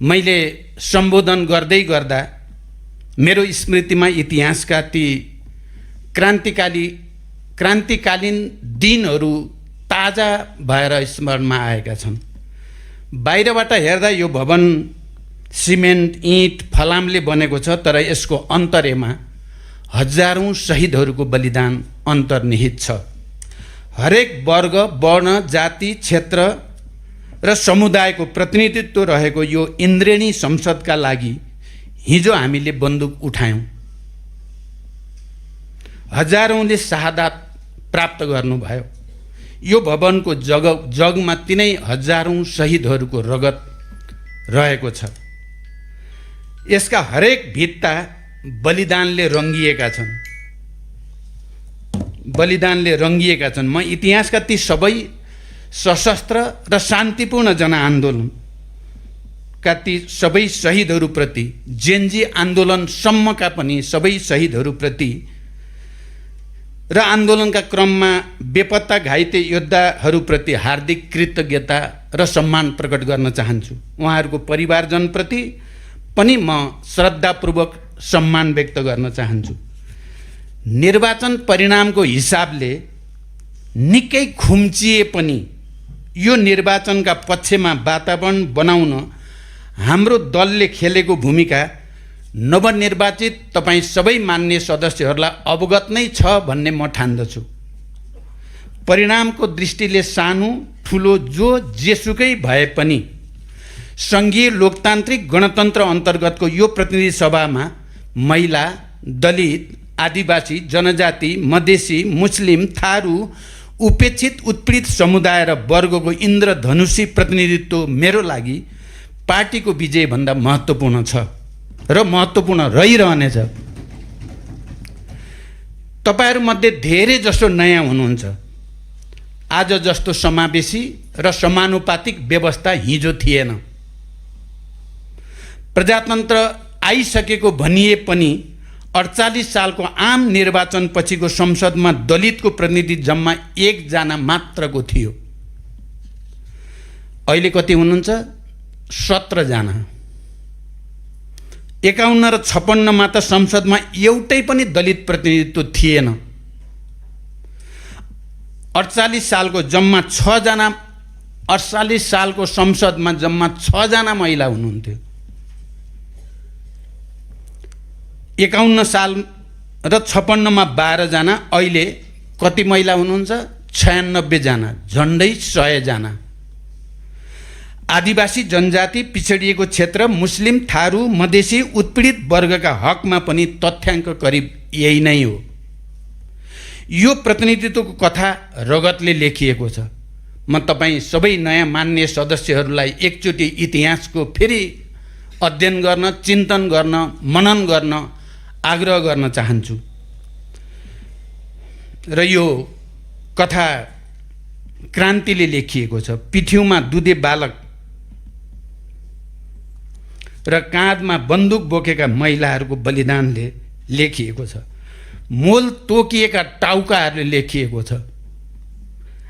मैले सम्बोधन गर्दै गर्दा मेरो स्मृतिमा इतिहासका ती क्रान्तिकालीन दिनहरू ताजा भएर स्मरणमा आएका छन्। बाहिरबाट हेर्दा यो भवन सिमेन्ट, इँट, फलामले बनेको छ, तर यसको अन्तर्यमा हजारौं शहीदहरूको बलिदान अन्तर्निहित छ। हरेक वर्ग, वर्ण, जाति, क्षेत्र र समुदायको प्रतिनिधित्व रहेको यो इन्द्रेणी संसदका लागि हिजो हामीले बन्दुक उठायौं। हजारौंले शहादत प्राप्त गर्नुभयो। यो भवनको जगमा तिनै हजारौं शहीदहरूको रगत रहेको छ। यसका हरेक भित्ता बलिदानले रङ्गिएका छन्। म इतिहासका ती सबै सशस्त्र र शान्तिपूर्ण जनआन्दोलनका ती सबै शहीदहरूप्रति, जेनजी आन्दोलनसम्मका पनि सबै शहीदहरूप्रति र आन्दोलनका क्रममा बेपत्ता घाइते योद्धाहरूप्रति हार्दिक कृतज्ञता र सम्मान प्रकट गर्न चाहन्छु। उहाँहरूको परिवारजनप्रति पनि म श्रद्धापूर्वक सम्मान व्यक्त गर्न चाहन्छु। निर्वाचन परिणामको हिसाबले निकै खुम्चिए पनि यो निर्वाचनका पक्षमा वातावरण बनाउन हाम्रो दलले खेलेको भूमिका नवनिर्वाचित तपाईँ सबै मान्य सदस्यहरूलाई अवगत नै छ भन्ने म ठान्दछु। परिणामको दृष्टिले सानो ठुलो जेसुकै भए पनि सङ्घीय लोकतान्त्रिक गणतन्त्र अन्तर्गतको यो प्रतिनिधि सभामा महिला, दलित, आदिवासी, जनजाति, मधेसी, मुस्लिम, थारू, उपेक्षित, उत्पीडित समुदाय र वर्गको इन्द्रधनुषी प्रतिनिधित्व मेरो लागि पार्टीको विजयभन्दा महत्त्वपूर्ण छ र महत्त्वपूर्ण रहिरहनेछ। तपाईहरूमध्ये धेरै जसो नयाँ हुनुहुन्छ। आज जस्तो समावेशी र समानुपातिक व्यवस्था हिजो थिएन। प्रजातन्त्र आइसकेको भनिए पनि 48 सालको आम निर्वाचन पछिको संसदमा दलितको प्रतिनिधि जम्मा 1 जना मात्रको थियो। अहिले कति हुनुहुन्छ? 17 जना। 51 र 56 मा त संसदमा एउटै पनि दलित प्रतिनिधित्व थिएन। 48 सालको जम्मा 6 जना, 48 सालको संसदमा जम्मा 6 जना महिला हुनुहुन्थ्यो। 51 साल र 56 मा 12 जना। अहिले कति महिला हुनुहुन्छ? 96 जना, झन्डै 100 जना। आदिवासी, जनजाति, पिछडिएको क्षेत्र, मुस्लिम, थारू, मधेसी, उत्पीडित वर्गका हकमा पनि तथ्याङ्क करिब यही नै हो। यो प्रतिनिधित्वको कथा रगतले लेखिएको छ। म तपाईँ सबै नयाँ मान्य सदस्यहरूलाई एकचोटि इतिहासको फेरि अध्ययन गर्न, चिन्तन गर्न, मनन गर्न आग्रह गर्न चाहन्छु। र यो कथा क्रान्तिले लेखिएको छ। पिठ्युमा दुधे बालक र काँधमा बन्दुक बोकेका महिलाहरूको बलिदानले लेखिएको छ। मोल तोकिएका टाउकाहरूले लेखिएको छ।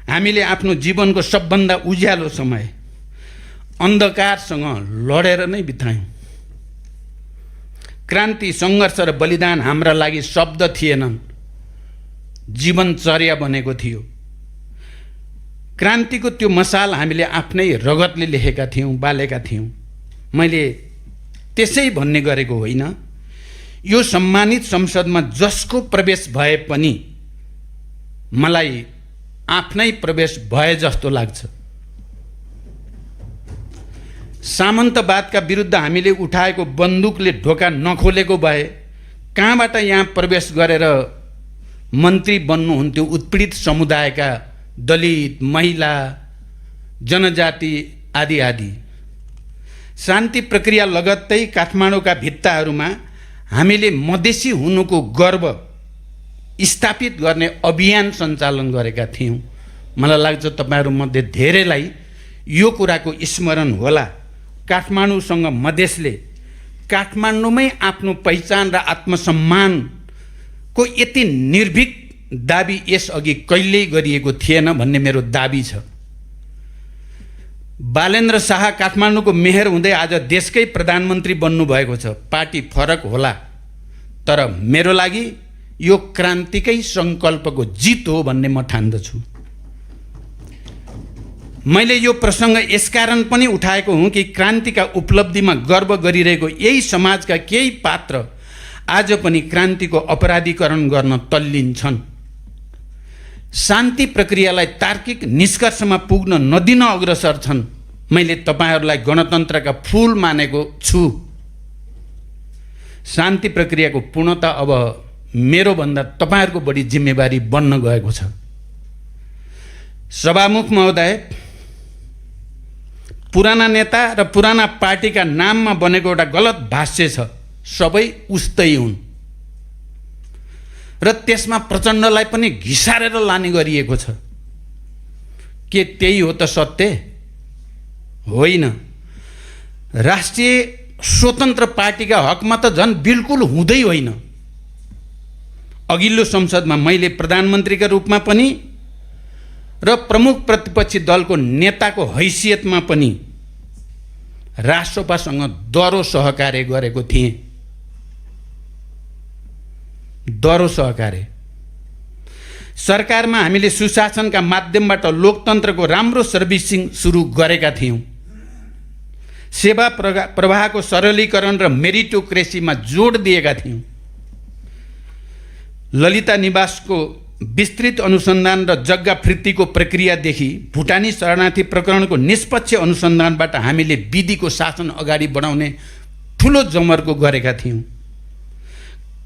हामीले आफ्नो जीवनको सबभन्दा उज्यालो समय अन्धकारसँग लडेर नै बितायौँ। क्रान्ति, सङ्घर्ष र बलिदान हाम्रा लागि शब्द थिएनन्, जीवनचर्या बनेको थियो। क्रान्तिको त्यो मसाल हामीले आफ्नै रगतले लेखेका थियौँ, बालेका थियौँ। मैले त्यसै भन्ने गरेको होइन। यो सम्मानित संसदमा जसको प्रवेश भए पनि मलाई आफ्नै प्रवेश भए जस्तो लाग्छ। सामन्तवादका विरुद्ध हामीले उठाएको बन्दुकले ढोका नखोलेको भए कहाँबाट यहाँ प्रवेश गरेर मन्त्री बन्नुहुन्थ्यो उत्पीडित समुदायका दलित, महिला, जनजाति आदि आदि। शान्ति प्रक्रिया लगत्तै काठमाडौँका भित्ताहरूमा हामीले मधेसी हुनुको गर्व स्थापित गर्ने अभियान सञ्चालन गरेका थियौँ। मलाई लाग्छ तपाईँहरूमध्ये धेरैलाई यो कुराको स्मरण होला। काठमाडौँसँग मधेसले काठमाडौँमै आफ्नो पहिचान र आत्मसम्मानको यति निर्भीक दाबी यसअघि कहिल्यै गरिएको थिएन भन्ने मेरो दाबी छ। बालेन्द्र शाह काठमाडौँको मेयर हुँदै आज देशकै प्रधानमन्त्री बन्नुभएको छ। पार्टी फरक होला, तर मेरो लागि यो क्रान्तिकै सङ्कल्पको जित हो भन्ने म ठान्दछु। मैले यो प्रसङ्ग यसकारण पनि उठाएको हुँ कि क्रान्तिका उपलब्धिमा गर्व गरिरहेको यही समाजका केही पात्र आज पनि क्रान्तिको अपराधीकरण गर्न तल्लीन छन्। शान्ति प्रक्रियालाई तार्किक निष्कर्षमा पुग्न नदिन अग्रसर छन्। मैले तपाईहरूलाई गणतन्त्रका फूल मानेको छु। शान्ति प्रक्रियाको पूर्णता अब मेरो भन्दा तपाईहरूको बढी जिम्मेवारी बन्न गएको छ। सभामुख महोदय, पुराना नेता र पुराना पार्टीका नाममा बनेको एउटा गलत भाष्य छ, सबै उस्तै हुन् र त्यसमा प्रचण्डलाई पनि घिसारेर लाने गरिएको छ। के त्यही हो त सत्य? होइन। राष्ट्रिय स्वतन्त्र पार्टीका हकमा त झन् बिल्कुल हुँदै होइन। अघिल्लो संसदमा मैले प्रधानमन्त्रीका रूपमा पनि र प्रमुख प्रतिपक्षी दलको नेताको हैसियतमा पनि राष्ट्रपासँग दह्रो सहकार्य गरेको थिएँ। दह्रो सहकार्य। सरकारमा हामीले सुशासनका माध्यमबाट लोकतन्त्रको राम्रो सर्भिसिङ सुरु गरेका थियौँ। सेवा प्रवाहको सरलीकरण र मेरिटोक्रेसीमा जोड दिएका थियौँ। ललिता निवासको विस्तृत अनुसन्धान र जग्गा फिर्तीको प्रक्रियादेखि भुटानी शरणार्थी प्रकरणको निष्पक्ष अनुसन्धानबाट हामीले विधिको शासन अगाडि बढाउने ठुलो जमर्को गरेका थियौँ।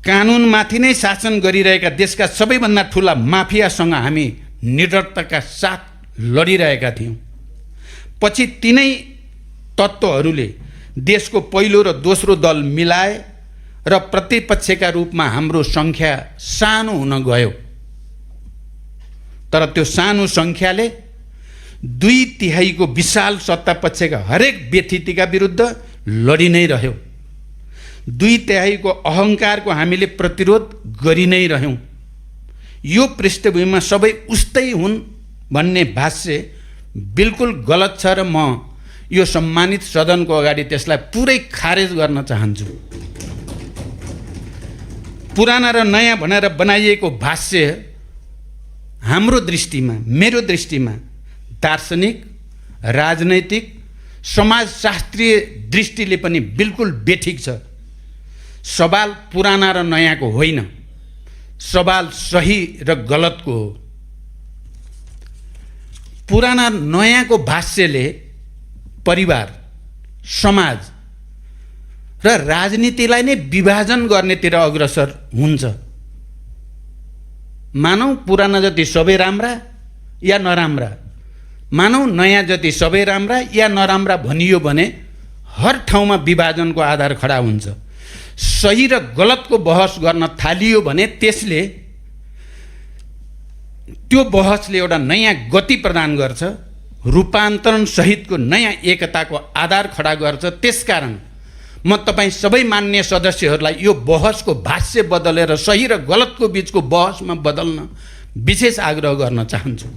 कानुनमाथि नै शासन गरिरहेका देशका सबैभन्दा ठुला माफियासँग हामी निडरताका साथ लडिरहेका थियौँ। पछि तिनै तत्त्वहरूले देशको पहिलो र दोस्रो दल मिलाए र प्रतिपक्षका रूपमा हाम्रो सङ्ख्या सानो हुन गयो। तर त्यो सानो सङ्ख्याले 2/3 विशाल सत्तापक्षका हरेक व्यथितिका विरुद्ध लडी नै रह्यो। 2/3 अहङ्कारको हामीले प्रतिरोध गरि नै रह्यौँ। यो पृष्ठभूमिमा सबै उस्तै हुन् भन्ने भाष्य बिल्कुल गलत छ र म यो सम्मानित सदनको अगाडि त्यसलाई पुरै खारेज गर्न चाहन्छु। पुराना र नयाँ भनेर बनाइएको भाष्य हाम्रो दृष्टिमा, मेरो दृष्टिमा दार्शनिक, राजनैतिक, समाजशास्त्रीय दृष्टिले पनि बिल्कुल बेठिक छ। सवाल पुराना र नयाँको होइन, सवाल सही र गलतको हो। पुराना नयाँको भाष्यले परिवार, समाज र राजनीतिलाई नै विभाजन गर्नेतिर अग्रसर हुन्छ। मानौ पुराना जति सबै राम्रा या नराम्रा, मानौ नयाँ जति सबै राम्रा या नराम्रा भनियो भने हर ठाउँमा विभाजनको आधार खडा हुन्छ। सही र गलतको बहस गर्न थालियो भने त्यसले त्यो बहसले एउटा नयाँ गति प्रदान गर्छ, रूपान्तरण सहितको नयाँ एकताको आधार खडा गर्छ। त्यसकारण म तपाईँ सबै मान्य सदस्यहरूलाई यो बहसको भाष्य बदलेर सही र गलतको बिचको बहसमा बदल्न विशेष आग्रह गर्न चाहन्छु।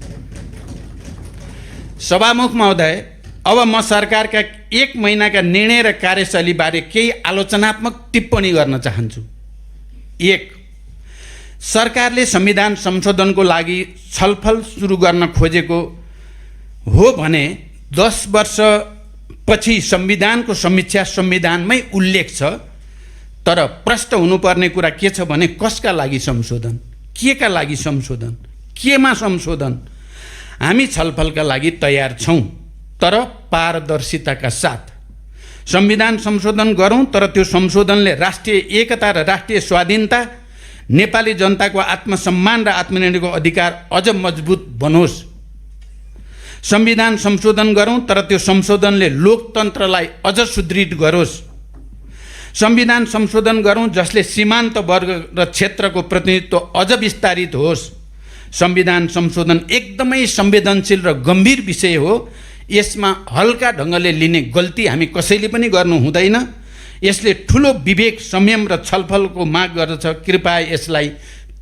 सभामुख महोदय, अब म सरकारका 1 महिनाका निर्णय र कार्यशैलीबारे केही आलोचनात्मक टिप्पणी गर्न चाहन्छु। 1. सरकारले संविधान संशोधनको लागि छलफल सुरु गर्न खोजेको हो भने 10 वर्षपछि संविधानको समीक्षा संविधानमै उल्लेख छ। तर प्रश्न हुनुपर्ने कुरा के छ भने कसका लागि संशोधन, केका लागि संशोधन, केमा संशोधन? हामी छलफलका लागि तयार छौँ, तर पारदर्शिताका साथ। संविधान संशोधन गरौँ, तर त्यो संशोधनले राष्ट्रिय एकता र राष्ट्रिय स्वाधीनता, नेपाली जनताको आत्मसम्मान र आत्मनिर्णयको अधिकार अझ मजबुत बनोस्। संविधान संशोधन गरौँ, तर त्यो संशोधनले लोकतन्त्रलाई अझ सुदृढ गरोस्। संविधान संशोधन गरौँ जसले सीमान्त वर्ग र क्षेत्रको प्रतिनिधित्व अझ विस्तारित होस्। संविधान संशोधन एकदमै संवेदनशील र गम्भीर विषय हो। यसमा हल्का ढङ्गले लिने गल्ती हामी कसैले पनि गर्नु हुँदैन। यसले ठुलो विवेक, संयम र छलफलको माग गर्दछ। कृपया यसलाई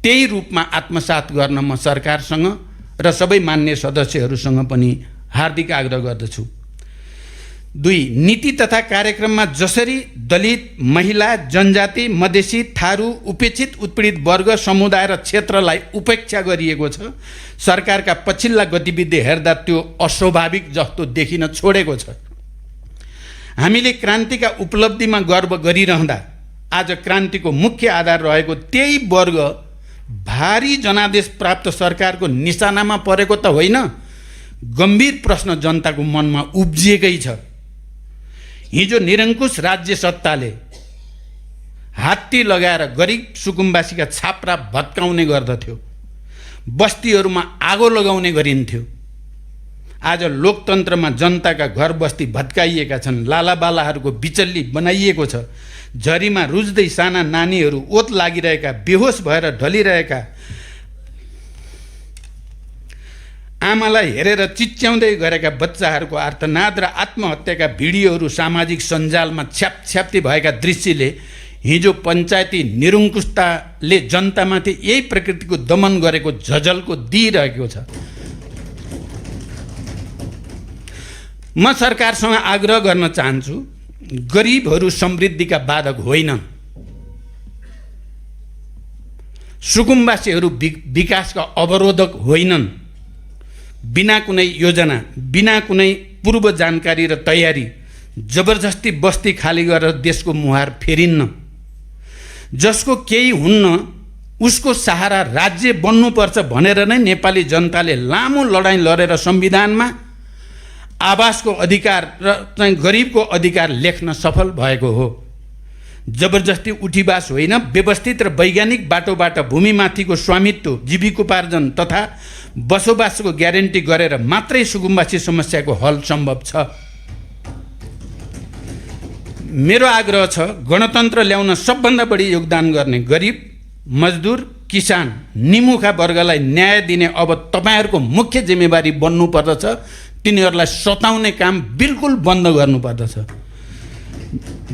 त्यही रूपमा आत्मसात गर्न म सरकारसँग र सबै मान्य सदस्यहरूसँग पनि हार्दिक आग्रह गर्दछु। 2 नीति तथा कार्यक्रममा जसरी दलित, महिला, जनजाति, मधेसी, थारू, उपेक्षित उत्पीडित वर्ग, समुदाय र क्षेत्रलाई उपेक्षा गरिएको छ, सरकारका पछिल्ला गतिविधि हेर्दा त्यो अस्वाभाविक जस्तो देखिन छोडेको छ। हामीले क्रान्तिका उपलब्धिमा गर्व गरिरहँदा आज क्रान्तिको मुख्य आधार रहेको त्यही वर्ग भारी जनादेश प्राप्त सरकारको निशानामा परेको त होइन, गम्भीर प्रश्न जनताको मनमा उब्जिएकै छ। हिजो निरङ्कुश राज्य सत्ताले हात्ती लगाएर गरिब सुकुम्बासीका छाप्रा भत्काउने गर्दथ्यो, बस्तीहरूमा आगो लगाउने गरिन्थ्यो। आज लोकतन्त्रमा जनताका घर बस्ती भत्काइएका छन्, लालाबालाहरूको बिचल्ली बनाइएको छ, झरीमा रुज्दै साना नानीहरू ओत लागिरहेका, बेहोस भएर ढलिरहेका, आमालाई हेरेर चिच्याउँदै गरेका बच्चाहरूको आर्तनाद र आत्महत्याका भिडियोहरू सामाजिक सञ्जालमा छ्यापछ्याप्ती भएका दृश्यले हिजो पञ्चायती निरङ्कुशताले जनतामाथि यही प्रकृतिको दमन गरेको झझल्को दिइरहेको छ। म सरकारसँग आग्रह गर्न चाहन्छु, गरिबहरू समृद्धिका बाधक होइनन्, सुकुम्बासीहरू विकासका अवरोधक होइनन्। बिना कुनै योजना, बिना कुनै पूर्व जानकारी र तयारी जबरजस्ती बस्ती खाली गरेर देशको मुहार फेरिन्न। जसको केही हुन्न उसको सहारा राज्य बन्नुपर्छ भनेर नै नेपाली जनताले लामो लडाईँ लडेर संविधानमा आवासको अधिकार र चाहिँ गरिबको अधिकार लेख्न सफल भएको हो। जबरजस्ती उठीवास होइन, व्यवस्थित र वैज्ञानिक बाटोबाट भूमिमाथिको स्वामित्व, जीविकोपार्जन तथा बसोबासको ग्यारेन्टी गरेर मात्रै सुकुम्बासी समस्याको हल सम्भव छ। मेरो आग्रह छ, गणतन्त्र ल्याउन सबभन्दा बढी योगदान गर्ने गरिब, मजदुर, किसान, निमुखा वर्गलाई न्याय दिने अब तपाईहरूको मुख्य जिम्मेवारी बन्नुपर्दछ। तिनीहरूलाई सताउने काम बिल्कुल बन्द गर्नुपर्दछ।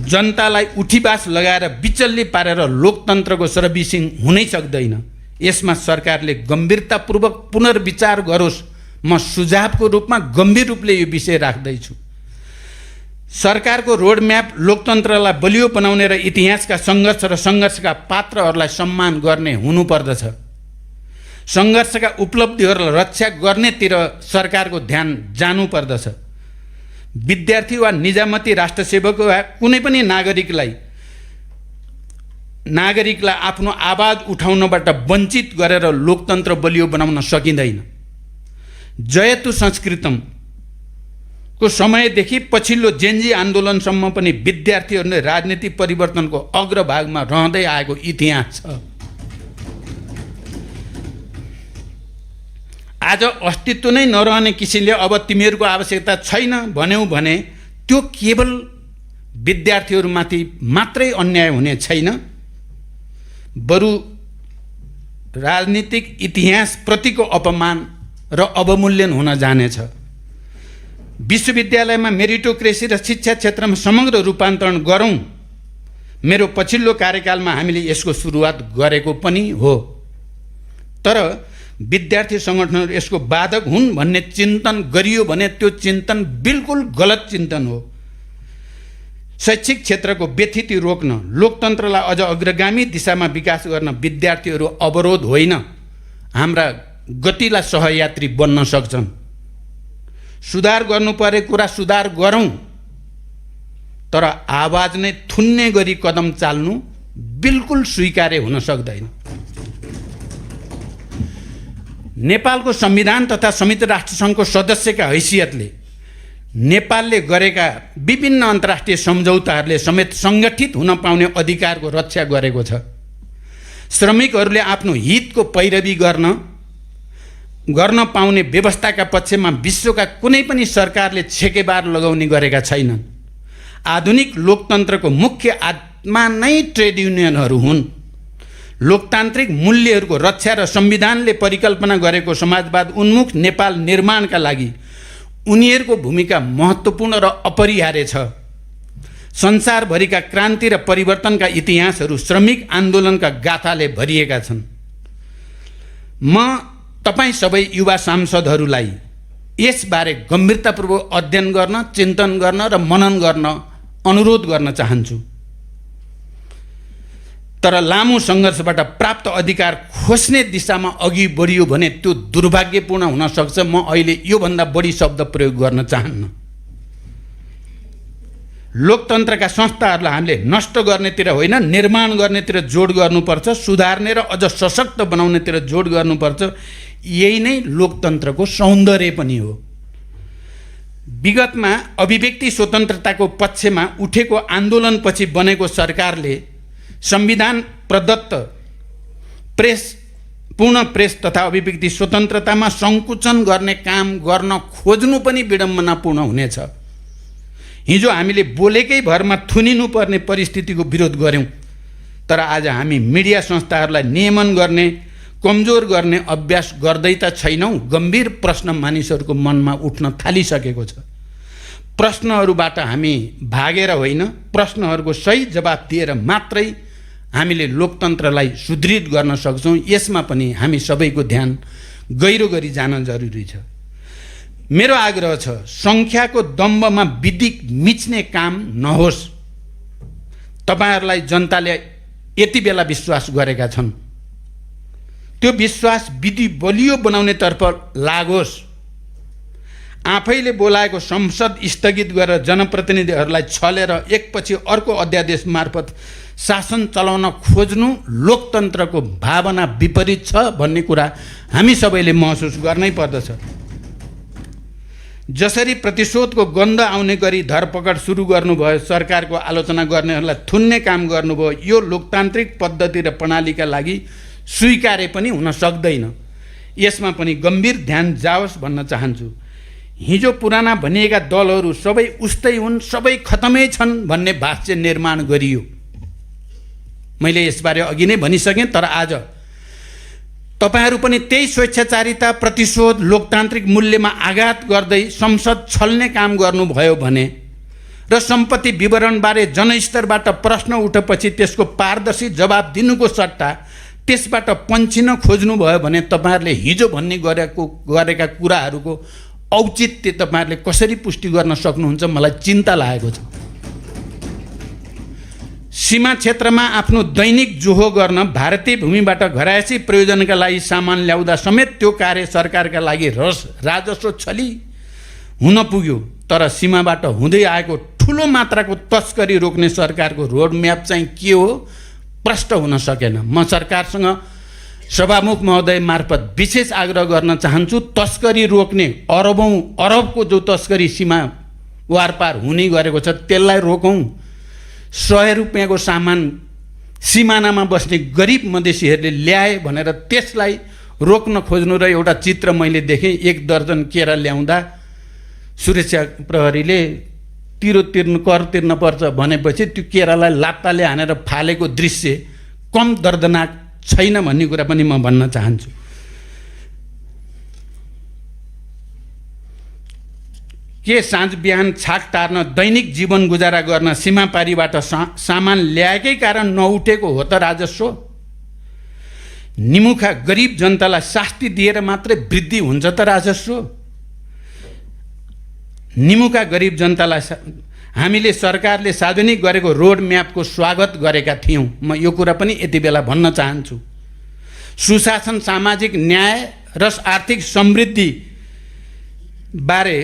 जनतालाई उठीवास लगाएर बिचल्ली पारेर लोकतन्त्रको सर्भिसिङ हुनै सक्दैन। यसमा सरकारले गम्भीरतापूर्वक पुनर्विचार गरोस्। म सुझावको रूपमा गम्भीर रूपले यो विषय राख्दैछु। सरकारको रोडम्याप लोकतन्त्रलाई बलियो बनाउने र इतिहासका सङ्घर्ष र सङ्घर्षका पात्रहरूलाई सम्मान गर्ने हुनुपर्दछ। सङ्घर्षका उपलब्धिहरूलाई रक्षा गर्नेतिर सरकारको ध्यान जानुपर्दछ। विद्यार्थी वा निजामती राष्ट्रसेवक वा कुनै पनि नागरिकलाई आफ्नो आवाज उठाउनबाट वञ्चित गरेर लोकतन्त्र बलियो बनाउन सकिँदैन। जयतु संस्कृतम को समयदेखि पछिल्लो जेन्जी आन्दोलनसम्म पनि विद्यार्थीहरूले राजनीतिक परिवर्तनको अग्रभागमा रहँदै आएको इतिहास छ। आज अस्तित्व नै नरहने किसिमले अब तिमीहरूको आवश्यकता छैन भन्यौ भने त्यो केवल विद्यार्थीहरूमाथि मात्रै अन्याय हुने छैन, बरु राजनीतिक इतिहासप्रतिको अपमान र अवमूल्यन हुन जानेछ। विश्वविद्यालयमा मेरिटोक्रेसी र शिक्षा क्षेत्रमा समग्र रूपान्तरण गरौँ। मेरो पछिल्लो कार्यकालमा हामीले यसको सुरुवात गरेको पनि हो, तर विद्यार्थी सङ्गठनहरू यसको बाधक हुन् भन्ने चिन्तन गरियो भने त्यो चिन्तन बिल्कुल गलत चिन्तन हो। शैक्षिक क्षेत्रको व्यथिति रोक्न, लोकतन्त्रलाई अझ अग्रगामी दिशामा विकास गर्न विद्यार्थीहरू अवरोध होइन, हाम्रा गतिलाई सहयात्री बन्न सक्छन्। सुधार गर्नुपर्ने कुरा सुधार गरौँ, तर आवाज नै थुन्ने गरी कदम चाल्नु बिल्कुल स्वीकार्य हुन सक्दैन। नेपालको संविधान तथा संयुक्त राष्ट्रसङ्घको सदस्यका हैसियतले नेपालले गरेका विभिन्न अन्तर्राष्ट्रिय सम्झौताहरूले समेत सङ्गठित हुन पाउने अधिकारको रक्षा गरेको छ। श्रमिकहरूले आफ्नो हितको पैरवी गर्न पाउने व्यवस्थाका पक्षमा विश्वका कुनै पनि सरकारले छेकेबार लगाउने गरेका छैनन्। आधुनिक लोकतन्त्रको मुख्य आत्मा नै ट्रेड युनियनहरू हुन्। लोकतान्त्रिक मूल्यहरूको रक्षा र संविधानले परिकल्पना गरेको समाजवाद उन्मुख नेपाल निर्माणका लागि उनीहरूको भूमिका महत्त्वपूर्ण र अपरिहार्य छ। संसारभरिका क्रान्ति र परिवर्तनका इतिहासहरू श्रमिक आन्दोलनका गाथाले भरिएका छन्। म तपाईँ सबै युवा सांसदहरूलाई यसबारे गम्भीरतापूर्वक अध्ययन गर्न, चिन्तन गर्न र मनन गर्न अनुरोध गर्न चाहन्छु। तर लामो सङ्घर्षबाट प्राप्त अधिकार खोज्ने दिशामा अघि बढियो भने त्यो दुर्भाग्यपूर्ण हुन सक्छ। म अहिले योभन्दा बढी शब्द प्रयोग गर्न चाहन्न। लोकतन्त्रका संस्थाहरूलाई हामीले नष्ट गर्नेतिर होइन, निर्माण गर्नेतिर जोड गर्नुपर्छ, सुधार्ने र अझ सशक्त बनाउनेतिर जोड गर्नुपर्छ। यही नै लोकतन्त्रको सौन्दर्य पनि हो। विगतमा अभिव्यक्ति स्वतन्त्रताको पक्षमा उठेको आन्दोलनपछि बनेको सरकारले संविधान प्रदत्त पूर्ण प्रेस तथा अभिव्यक्ति स्वतन्त्रतामा सङ्कुचन गर्ने काम गर्न खोज्नु पनि विडम्बनापूर्ण हुनेछ। हिजो हामीले बोलेकै भरमा थुनिनुपर्ने परिस्थितिको विरोध गऱ्यौँ, तर आज हामी मिडिया संस्थाहरूलाई नियमन गर्ने, कमजोर गर्ने अभ्यास गर्दै त छैनौँ। गम्भीर प्रश्न मानिसहरूको मनमा उठ्न थालिसकेको छ। प्रश्नहरूबाट हामी भागेर होइन, प्रश्नहरूको सही जवाब दिएर मात्रै हामीले लोकतन्त्रलाई सुदृढ गर्न सक्छौँ। यसमा पनि हामी सबैको ध्यान गहिरो गरी जान जरुरी छ। मेरो आग्रह छ, सङ्ख्याको दम्बमा विधि मिच्ने काम नहोस्। तपाईँहरूलाई जनताले यति बेला विश्वास गरेका छन्, त्यो विश्वास विधि बलियो बनाउनेतर्फ लागोस्। आफैले बोलाएको संसद स्थगित गरेर जनप्रतिनिधिहरूलाई छलेर एकपछि अर्को अध्यादेश मार्फत शासन चलाउन खोज्नु लोकतन्त्रको भावना विपरीत छ भन्ने कुरा हामी सबैले महसुस गर्नै पर्दछ। जसरी प्रतिशोधको गन्ध आउने गरी धरपकड सुरु गर्नुभयो, सरकारको आलोचना गर्नेहरूलाई थुन्ने काम गर्नुभयो, यो लोकतान्त्रिक पद्धति र प्रणालीका लागि स्वीकार्य पनि हुन सक्दैन। यसमा पनि गम्भीर ध्यान जाओस् भन्न चाहन्छु। हिजो पुराना भनिएका दलहरू सबै उस्तै हुन्, सबै खतमै छन् भन्ने भाष्य निर्माण गरियो। मैले यसबारे अघि नै भनिसकेँ, तर आज तपाईहरू पनि त्यही स्वेच्छाचारिता, प्रतिशोध, लोकतान्त्रिक मूल्यमा आघात गर्दै संसद छल्ने काम गर्नुभयो भने र सम्पत्ति विवरणबारे जनस्तरबाट प्रश्न उठेपछि त्यसको पारदर्शी जवाब दिनुको सट्टा त्यसबाट पन्छिन खोज्नुभयो भने तपाईँहरूले हिजो भन्ने गरेका कुराहरूको औचित्य तपाईँहरूले कसरी पुष्टि गर्न सक्नुहुन्छ, मलाई चिन्ता लागेको छ। सीमा क्षेत्रमा आफ्नो दैनिक जोहो गर्न भारतीय भूमिबाट घरायसी प्रयोजनका लागि सामान ल्याउँदा समेत त्यो कार्य सरकारका लागि राजस्व छली हुन पुग्यो। तर सीमाबाट हुँदै आएको ठुलो मात्राको तस्करी रोक्ने सरकारको रोडम्याप चाहिँ के हो प्रष्ट हुन सकेन। म सरकारसँग सभामुख महोदय मार्फत विशेष आग्रह गर्न चाहन्छु, तस्करी रोक्ने अरबको जो तस्करी सीमा वारपार हुने गरेको छ त्यसलाई रोकौँ। 100 रुपियाँको सामान सिमानामा बस्ने गरिब मधेसीहरूले ल्याए भनेर त्यसलाई रोक्न खोज्नु र एउटा चित्र मैले देखेँ, 1 दर्जन केरा ल्याउँदा सुरक्षा प्रहरीले कर तिर्न पर्छ भनेपछि त्यो केरालाई लात्ताले हानेर फालेको दृश्य कम दर्दनाक छैन भन्ने कुरा पनि म भन्न चाहन्छु। के साँझ बिहान छाक टार्न, दैनिक जीवन गुजारा गर्न सीमापारीबाट सामान ल्याएकै कारण नउठेको हो त राजस्व? निमुखा गरिब जनतालाई शास्ति दिएर मात्रै वृद्धि हुन्छ त राजस्व? निमुखा गरिब जनतालाई हामीले सरकारले सार्वजनिक गरेको रोड म्यापको स्वागत गरेका थियौँ। म यो कुरा पनि यति बेला भन्न चाहन्छु। सुशासन, सामाजिक न्याय र आर्थिक समृद्धि बारे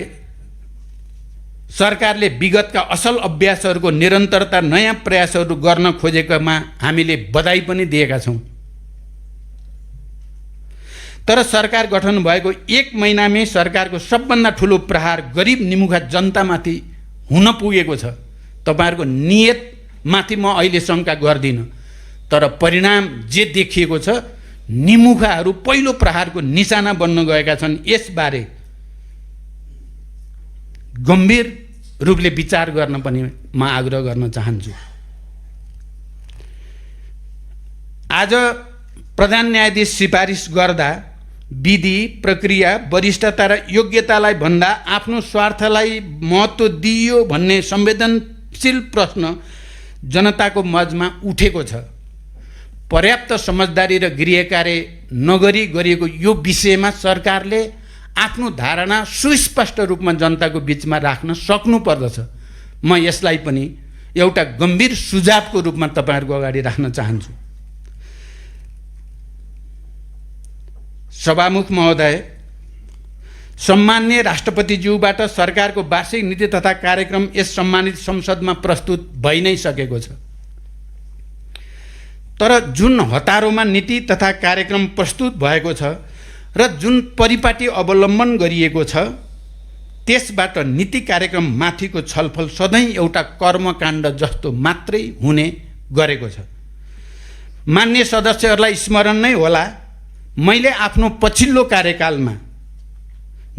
सरकारले विगतका असल अभ्यासहरूको निरन्तरता, नयाँ प्रयासहरू गर्न खोजेकामा हामीले बधाई पनि दिएका छौँ। तर सरकार गठन भएको 1 महिनामै सरकारको सबभन्दा ठुलो प्रहार गरिब निमुखा जनतामाथि हुन पुगेको छ। तपाईँहरूको नियतमाथि म अहिले शङ्का गर्दिनँ, तर परिणाम जे देखिएको छ, निमुखाहरू पहिलो प्रहारको निशाना बन्न गएका छन्। यसबारे गम्भीर रूपले विचार गर्न पनि म आग्रह गर्न चाहन्छु। आज प्रधान न्यायाधीश सिफारिस गर्दा विधि, प्रक्रिया, वरिष्ठता र योग्यतालाई भन्दा आफ्नो स्वार्थलाई महत्त्व दिइयो भन्ने संवेदनशील प्रश्न जनताको माझमा उठेको छ। पर्याप्त समझदारी र गृह कार्य नगरी गरिएको यो विषयमा सरकारले आफ्नो धारणा सुस्पष्ट रूपमा जनताको बीचमा राख्न सक्नुपर्दछ। म यसलाई पनि एउटा गम्भीर सुझावको रूपमा तपाईहरुको अगाडि राख्न चाहन्छु। सभामुख महोदय, सम्माननीय राष्ट्रपतिज्यूबाट सरकारको वार्षिक नीति तथा कार्यक्रम यस सम्मानित संसदमा प्रस्तुत भइ नै सकेको छ। तर जुन हतारोमा नीति तथा कार्यक्रम प्रस्तुत भएको छ र जुन परिपाटी अवलम्बन गरिएको छ, त्यसबाट नीति कार्यक्रम माथिको छलफल सधैँ एउटा कर्मकाण्ड जस्तो मात्रै हुने गरेको छ। मान्य सदस्यहरूलाई स्मरण नै होला, मैले आफ्नो पछिल्लो कार्यकालमा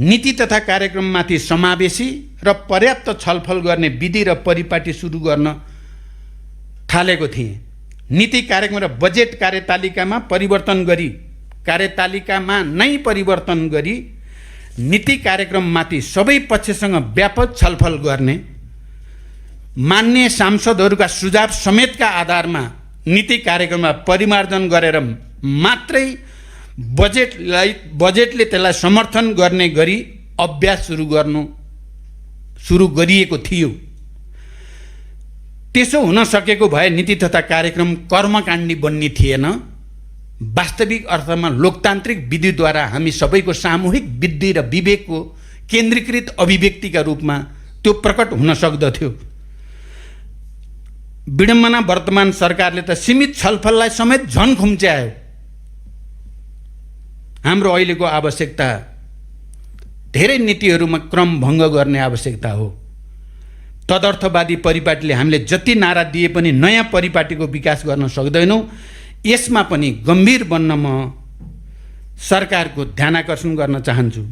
नीति तथा कार्यक्रममाथि समावेशी र पर्याप्त छलफल गर्ने विधि र परिपाटी सुरु गर्न थालेको थिएँ। नीति कार्यक्रम र बजेट कार्यतालिकामा नै परिवर्तन गरी नीति कार्यक्रममाथि सबै पक्षसँग व्यापक छलफल गर्ने, मान्य सांसदहरूका सुझाव समेतका आधारमा नीति कार्यक्रममा परिमार्जन गरेर मात्रै बजेटले त्यसलाई समर्थन गर्ने गरी अभ्यास सुरु गरिएको थियो। त्यसो हुन सकेको भए नीति तथा कार्यक्रम कर्मकाण्डी बन्ने थिएन। वास्तविक अर्थमा लोकतान्त्रिक विधिद्वारा हामी सबैको सामूहिक बुद्धि र विवेकको केन्द्रीकृत अभिव्यक्तिका रूपमा त्यो प्रकट हुन सक्दथ्यो। विडम्बना वर्तमान सरकारले त सीमित छलफललाई समेत झन खुम्च्यायो। हाम्रो अहिलेको आवश्यकता धेरै नीतिहरूमा क्रम भङ्ग गर्ने आवश्यकता हो। तदर्थवादी परिपाटीले हामीले जति नारा दिए पनि नयाँ परिपाटीको विकास गर्न सक्दैनौँ। यसमा पनि गम्भीर बन्न म सरकारको ध्यानाकर्षण गर्न चाहन्छु।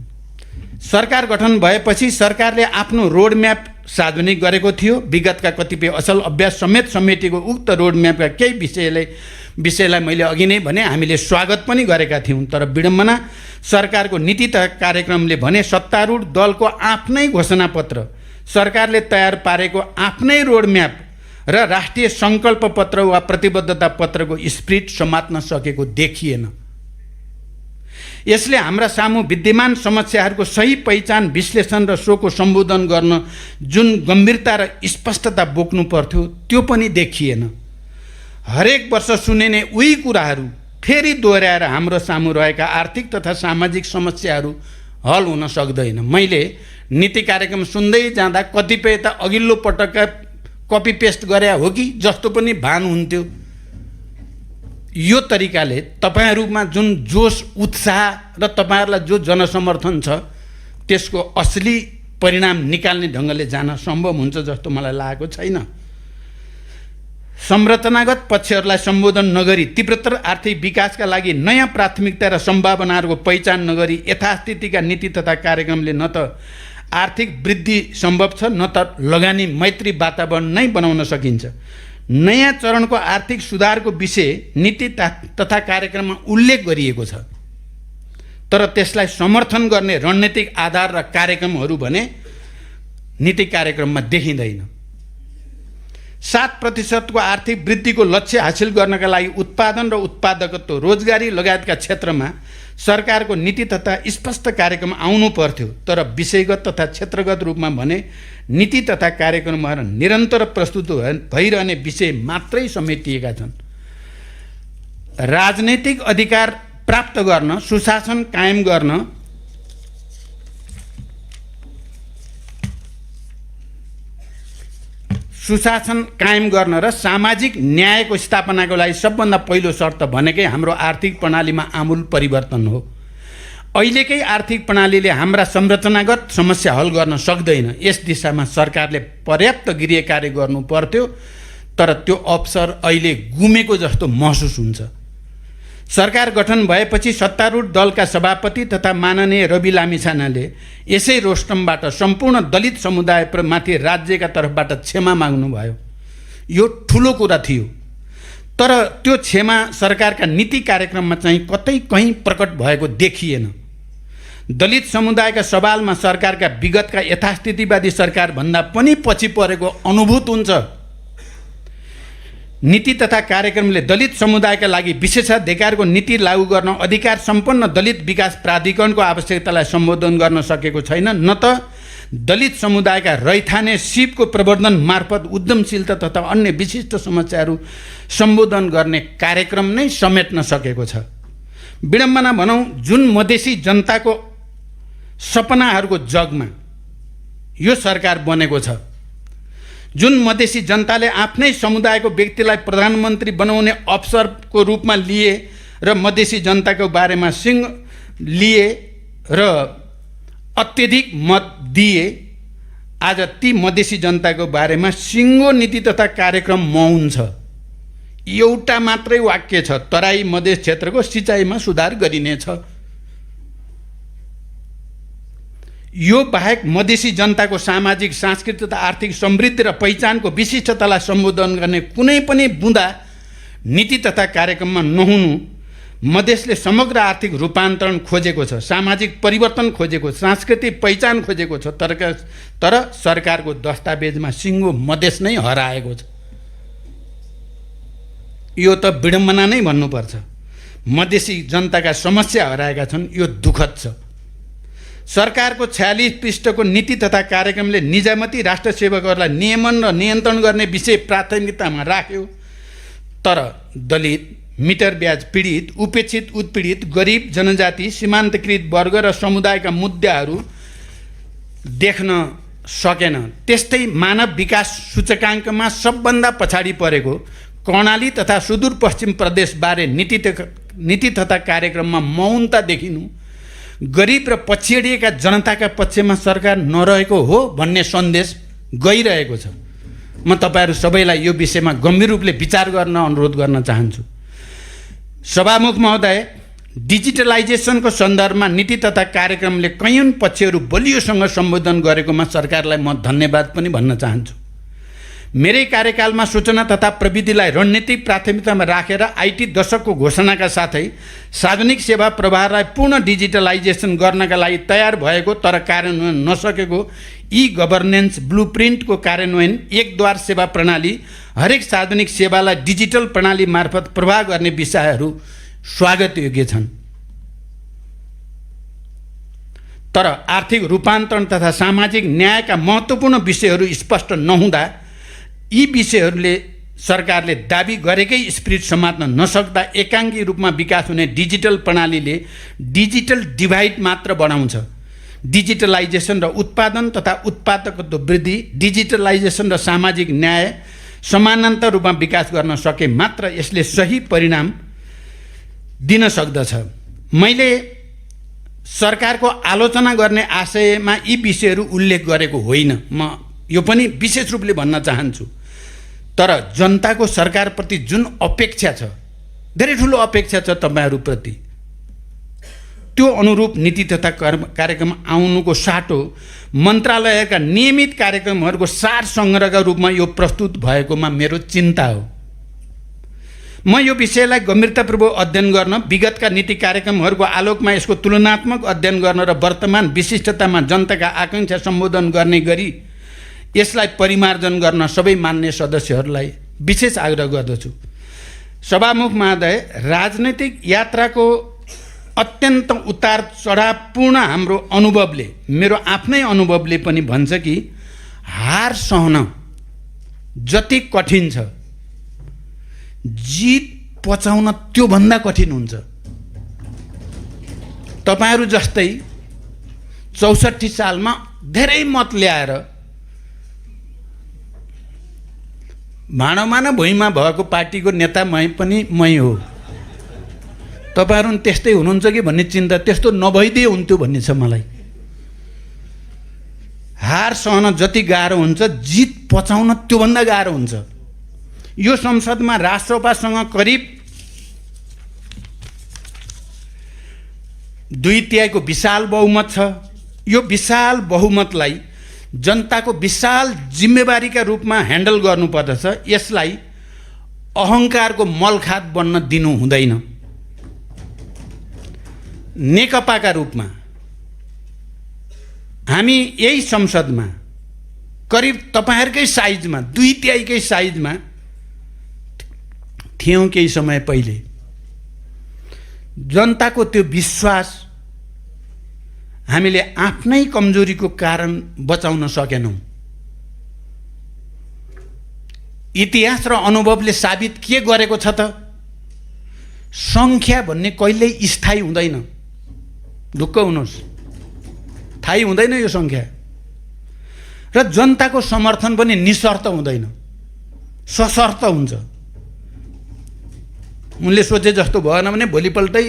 सरकार गठन भएपछि सरकारले आफ्नो रोडम्याप सार्वजनिक गरेको थियो। विगतका कतिपय असल अभ्यास समेत समेटेको उक्त रोडम्यापका केही विषयलाई मैले अघि नै भने हामीले स्वागत पनि गरेका थियौँ। तर विडम्बना सरकारको नीति तथा कार्यक्रमले भने सत्तारूढ दलको आफ्नै घोषणापत्र, सरकारले तयार पारेको आफ्नै रोडम्याप र राष्ट्रिय सङ्कल्प पत्र वा प्रतिबद्धता पत्रको स्पिरिट समात्न सकेको देखिएन। यसले हाम्रा सामु विद्यमान समस्याहरूको सही पहिचान, विश्लेषण र सोको सम्बोधन गर्न जुन गम्भीरता र स्पष्टता बोक्नु पर्थ्यो त्यो पनि देखिएन। हरेक वर्ष सुनिने उही कुराहरू फेरि दोहोऱ्याएर हाम्रो सामु रहेका आर्थिक तथा सामाजिक समस्याहरू हल हुन सक्दैन। मैले नीति कार्यक्रम सुन्दै जाँदा कतिपय त अघिल्लो पटकका कपी पेस्ट गरे हो कि जस्तो पनि भान हुन्थ्यो। यो तरिकाले तपाईहरुमा जुन जोश, उत्साह र तपाईहरुलाई जो जनसमर्थन छ त्यसको असली परिणाम निकाल्ने ढङ्गले जान सम्भव हुन्छ जस्तो मलाई लागेको छैन। संरचनागत पक्षहरूलाई सम्बोधन नगरी तीव्रतर आर्थिक विकासका लागि नयाँ प्राथमिकता र सम्भावनाहरूको पहिचान नगरी यथास्थितिका नीति तथा कार्यक्रमले न त आर्थिक वृद्धि सम्भव छ न त लगानी मैत्री वातावरण नै बनाउन सकिन्छ। नयाँ चरणको आर्थिक सुधारको विषय नीति तथा कार्यक्रममा उल्लेख गरिएको छ, तर त्यसलाई समर्थन गर्ने रणनीतिक आधार र कार्यक्रमहरू भने नीति कार्यक्रममा देखिँदैन। 7% को आर्थिक वृद्धिको लक्ष्य हासिल गर्नका लागि उत्पादन र उत्पादकत्व, रोजगारी लगायतका क्षेत्रमा सरकारको नीति तथा स्पष्ट कार्यक्रम आउनु पर्थ्यो। तर विषयगत तथा क्षेत्रगत रूपमा भने नीति तथा कार्यक्रमहरू निरन्तर प्रस्तुत भइरहने विषय मात्रै समेटिएका छन्। राजनैतिक अधिकार प्राप्त गर्न, सुशासन कायम गर्न, र सामाजिक न्यायको स्थापनाको लागि सबभन्दा पहिलो शर्त भनेकै हाम्रो आर्थिक प्रणालीमा आमूल परिवर्तन हो। अहिलेकै आर्थिक प्रणालीले हाम्रा संरचनागत समस्या हल गर्न सक्दैन। यस दिशामा सरकारले पर्याप्त गृह कार्य गर्नु पर्थ्यो, तर त्यो अवसर अहिले गुमेको जस्तो महसुस हुन्छ। सरकार गठन भएपछि सत्तारूढ दलका सभापति तथा माननीय रवि लामिछानेले यसै रोस्टमबाट सम्पूर्ण दलित समुदायमाथि राज्यका तर्फबाट क्षमा माग्नुभयो। यो ठुलो कुरा थियो, तर त्यो क्षमा सरकारका नीति कार्यक्रममा चाहिँ कहीँ प्रकट भएको देखिएन। दलित समुदायका सवालमा सरकारका विगतका यथास्थितिवादी सरकारभन्दा पनि पछि परेको अनुभूत हुन्छ। नीति तथा कार्यक्रमले दलित समुदायका लागि विशेषाधिकारको नीति लागू गर्न अधिकार सम्पन्न दलित विकास प्राधिकरणको आवश्यकतालाई सम्बोधन गर्न सकेको छैन, न त दलित समुदायका रैथाने सिपको प्रवर्धन मार्फत उद्यमशीलता तथा अन्य विशिष्ट समस्याहरू सम्बोधन गर्ने कार्यक्रम नै समेट्न सकेको छ। विडम्बना भनौँ, जुन मधेसी जनताको सपनाहरूको जगमा यो सरकार बनेको छ, जुन मधेसी जनताले आफ्नै समुदायको व्यक्तिलाई प्रधानमन्त्री बनाउने अवसरको रूपमा लिए र मधेसी जनताको बारेमा सिंह लिए र अत्यधिक मत दिए, आज ती मधेसी जनताको बारेमा सिङ्गो नीति तथा कार्यक्रम मौन छ। एउटा मात्रै वाक्य छ, तराई मधेस क्षेत्रको सिँचाइमा सुधार गरिनेछ। यो बाहेक मधेसी जनताको सामाजिक, सांस्कृतिक तथा आर्थिक समृद्धि र पहिचानको विशिष्टतालाई सम्बोधन गर्ने कुनै पनि बुँदा नीति तथा कार्यक्रममा नहुनु मधेसले समग्र आर्थिक रूपान्तरण खोजेको छ, सामाजिक परिवर्तन खोजेको, सांस्कृतिक पहिचान खोजेको छ, तर सरकारको दस्तावेजमा सिङ्गो मधेस नै हराएको छ। यो त विडम्बना नै भन्नुपर्छ। मधेसी जनताका समस्या हराएका छन्, यो दुःखद छ। सरकारको 46 पृष्ठको नीति तथा कार्यक्रमले निजामती राष्ट्र सेवकहरूलाई नियमन र नियन्त्रण गर्ने विषय प्राथमिकतामा राख्यो, तर दलित, मिटर ब्याज पीडित, उपेक्षित, उत्पीडित, गरिब, जनजाति, सीमान्तकृत वर्ग र समुदायका मुद्दाहरू देख्न सकेन। त्यस्तै मानव विकास सूचकाङ्कमा सबभन्दा पछाडि परेको कर्णाली तथा सुदूरपश्चिम प्रदेशबारे नीति तथा कार्यक्रममा मौनता देखिनु गरिब र पछिडिएका जनताका पक्षमा सरकार नरहेको हो भन्ने सन्देश गइरहेको छ। म तपाईहरू सबैलाई यो विषयमा गम्भीर रूपले विचार गर्न अनुरोध गर्न चाहन्छु। सभामुख महोदय, डिजिटलाइजेसनको सन्दर्भमा नीति तथा कार्यक्रमले कैयौँ पक्षहरू बलियोसँग सम्बोधन गरेकोमा सरकारलाई म धन्यवाद पनि भन्न चाहन्छु। मेरै कार्यकालमा सूचना तथा प्रविधिलाई रणनीतिक प्राथमिकतामा राखेर आइटी दशकको घोषणाका साथै सार्वजनिक सेवा प्रवाहलाई पूर्ण डिजिटलाइजेसन गर्नका लागि तयार भएको तर कार्यान्वयन नसकेको ई गभर्नेन्स ब्लुप्रिन्टको कार्यान्वयन, एकद्वार सेवा प्रणाली, हरेक सार्वजनिक सेवालाई डिजिटल प्रणाली मार्फत प्रवाह गर्ने विषयहरू स्वागतयोग्य छन्। तर आर्थिक रूपान्तरण तथा सामाजिक न्यायका महत्त्वपूर्ण विषयहरू स्पष्ट नहुँदा यी विषयहरूले सरकारले दाबी गरेकै स्पिरिट समात्न नसक्दा एकाङ्की रूपमा विकास हुने डिजिटल प्रणालीले डिजिटल डिभाइड मात्र बढाउँछ। डिजिटलाइजेसन र उत्पादन तथा उत्पादकत्व वृद्धि, डिजिटलाइजेसन र सामाजिक न्याय समानान्तर रूपमा विकास गर्न सके मात्र यसले सही परिणाम दिन सक्दछ। मैले सरकारको आलोचना गर्ने आशयमा यी विषयहरू उल्लेख गरेको होइन, म यो पनि विशेष रूपले भन्न चाहन्छु। तर जनताको सरकारप्रति जुन अपेक्षा छ, धेरै ठुलो अपेक्षा छ तपाईहरूप्रति, त्यो अनुरूप नीति तथा कार्यक्रम आउनुको साटो मन्त्रालयका नियमित कार्यक्रमहरूको सार सङ्ग्रहका रूपमा यो प्रस्तुत भएकोमा मेरो चिन्ता हो। म यो विषयलाई गम्भीरतापूर्वक अध्ययन गर्न, विगतका नीति कार्यक्रमहरूको आलोकमा यसको तुलनात्मक अध्ययन गर्न र वर्तमान विशिष्टतामा जनताका आकाङ्क्षा सम्बोधन गर्ने गरी यसलाई परिमार्जन गर्न सबै मान्य सदस्यहरूलाई विशेष आग्रह गर्दछु। सभामुख महोदय, राजनैतिक यात्राको अत्यन्त उतार चढावपूर्ण हाम्रो अनुभवले, मेरो आफ्नै अनुभवले पनि भन्छ कि हार सहन जति कठिन छ, जित पचाउन त्योभन्दा कठिन हुन्छ। तपाईहरू जस्तै 64 सालमा धेरै मत ल्याएर भाँडोमा न भुइँमा भएको पार्टीको नेता मै हो। तपाईँहरू त्यस्तै हुनुहुन्छ कि भन्ने चिन्ता, त्यस्तो नभइदिए हुन्थ्यो भन्ने छ मलाई। हार सहन जति गाह्रो हुन्छ, जित पचाउन त्योभन्दा गाह्रो हुन्छ। यो संसदमा राष्ट्रसभासँग करिब 2/3 विशाल बहुमत छ। यो विशाल बहुमतलाई जनताको विशाल जिम्मेवारीका रूपमा ह्यान्डल गर्नुपर्दछ। यसलाई अहङ्कारको मलखात बन्न दिनु हुँदैन। नेकपाका रूपमा हामी यही संसदमा करिब तपाईहरुकै साइजमा 2/3 साइजमा थियौँ केही समय पहिले। जनताको त्यो विश्वास हामीले आफ्नै कमजोरीको कारण बचाउन सकेनौँ। इतिहास र अनुभवले साबित के गरेको छ त, सङ्ख्या भन्ने कहिल्यै स्थायी हुँदैन। ढुक्क हुनुहोस्, थाहै हुँदैन यो सङ्ख्या। र जनताको समर्थन पनि निशर्त हुँदैन, सशर्त हुन्छ। उनले सोचे जस्तो भएन भने भोलिपल्टै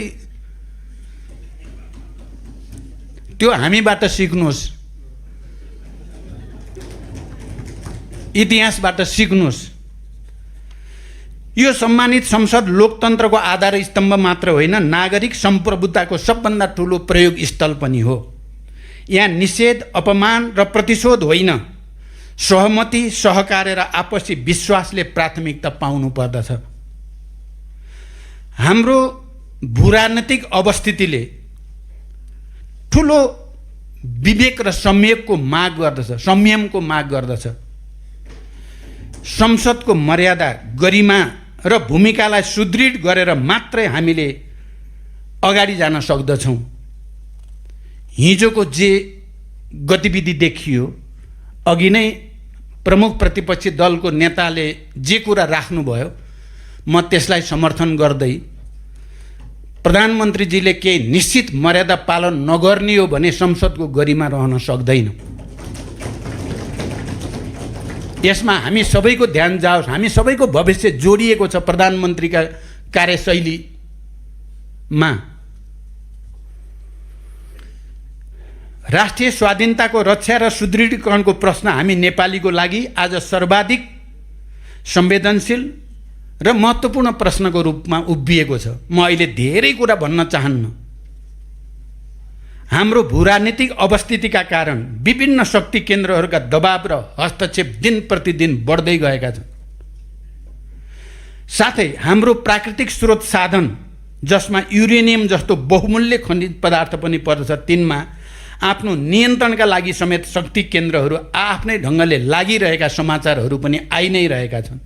त्यो हामीबाट सिक्नुहोस्, इतिहासबाट सिक्नुहोस्। यो सम्मानित संसद लोकतन्त्रको आधार स्तम्भ मात्र होइन, नागरिक सम्प्रभुताको सबभन्दा ठुलो प्रयोग स्थल पनि हो। यहाँ निषेध, अपमान र प्रतिशोध होइन, सहमति, सहकार्य र आपसी विश्वासले प्राथमिकता पाउनु पर्दछ। हाम्रो भूराजनीतिक अवस्थितिले ठुलो विवेक र संयमको माग गर्दछ। संसदको मर्यादा, गरिमा र भूमिकालाई सुदृढ गरेर मात्रै हामीले अगाडि जान सक्दछौँ। हिजोको जे गतिविधि देखियो, अघि नै प्रमुख प्रतिपक्षी दलको नेताले जे कुरा राख्नुभयो, म त्यसलाई समर्थन गर्दै प्रधानमन्त्रीजीले केही निश्चित मर्यादा पालन नगर्ने हो भने संसदको गरिमा रहन सक्दैन। यसमा हामी सबैको ध्यान जाओस्। हामी सबैको भविष्य जोडिएको छ प्रधानमन्त्रीका कार्यशैलीमा। राष्ट्रिय स्वाधीनताको रक्षा र सुदृढीकरणको प्रश्न हामी नेपालीको लागि आज सर्वाधिक संवेदनशील र महत्त्वपूर्ण प्रश्नको रूपमा उभिएको छ। म अहिले धेरै कुरा भन्न चाहन्न। हाम्रो भूराजनीतिक अवस्थितिका कारण विभिन्न शक्ति केन्द्रहरूका दबाव र हस्तक्षेप दिन प्रतिदिन बढ्दै गएका छन्। साथै हाम्रो प्राकृतिक स्रोत साधन, जसमा युरेनियम जस्तो बहुमूल्य खनिज पदार्थ पनि पर्दछ, तिनमा आफ्नो नियन्त्रणका लागि समेत शक्ति केन्द्रहरू आफ्नै ढङ्गले लागिरहेका समाचारहरू पनि आइ नै रहेका छन्।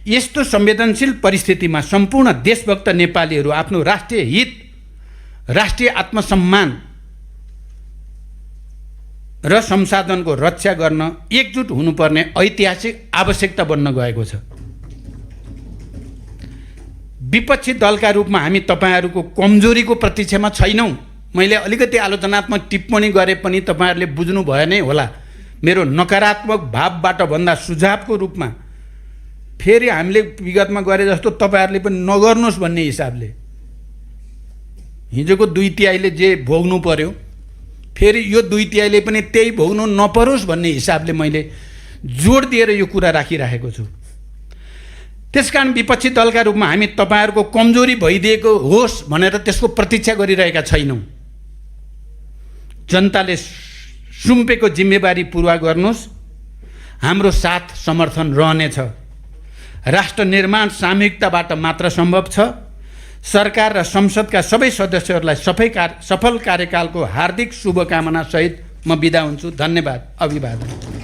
यस्तो संवेदनशील परिस्थितिमा सम्पूर्ण देशभक्त नेपालीहरू आफ्नो राष्ट्रिय हित, राष्ट्रिय आत्मसम्मान र संसाधनको रक्षा गर्न एकजुट हुनुपर्ने ऐतिहासिक आवश्यकता बन्न गएको छ। विपक्षी दलका रूपमा हामी तपाईहरूको कमजोरीको प्रतीक्षामा छैनौँ। मैले अलिकति आलोचनात्मक टिप्पणी गरे पनि तपाईहरूले बुझ्नु भयो नै होला। मेरो नकारात्मक भावबाट भन्दा सुझावको रूपमा फेरि हामीले विगतमा गरे जस्तो तपाईहरूले पनि नगर्नुहोस् भन्ने हिसाबले, हिजोको 2/3 जे भोग्नु पर्यो, फेरि यो 2/3 पनि त्यही भोग्नु नपरोस् भन्ने हिसाबले मैले जोड दिएर यो कुरा राखिराखेको छु। त्यसकारण विपक्षी दलका रूपमा हामी तपाईहरूको कमजोरी भइदिएको होस् भनेर त्यसको प्रतीक्षा गरिरहेका छैनौँ। जनताले सुम्पेको जिम्मेवारी पुरा गर्नुहोस्। हाम्रो साथ समर्थन रहनेछ। राष्ट्र निर्माण सामूहिकताबाट मात्र सम्भव छ। सरकार र संसदका सबै सदस्यहरूलाई सफल कार्यकालको हार्दिक शुभकामना सहित म बिदा हुन्छु। धन्यवाद। अभिवादन।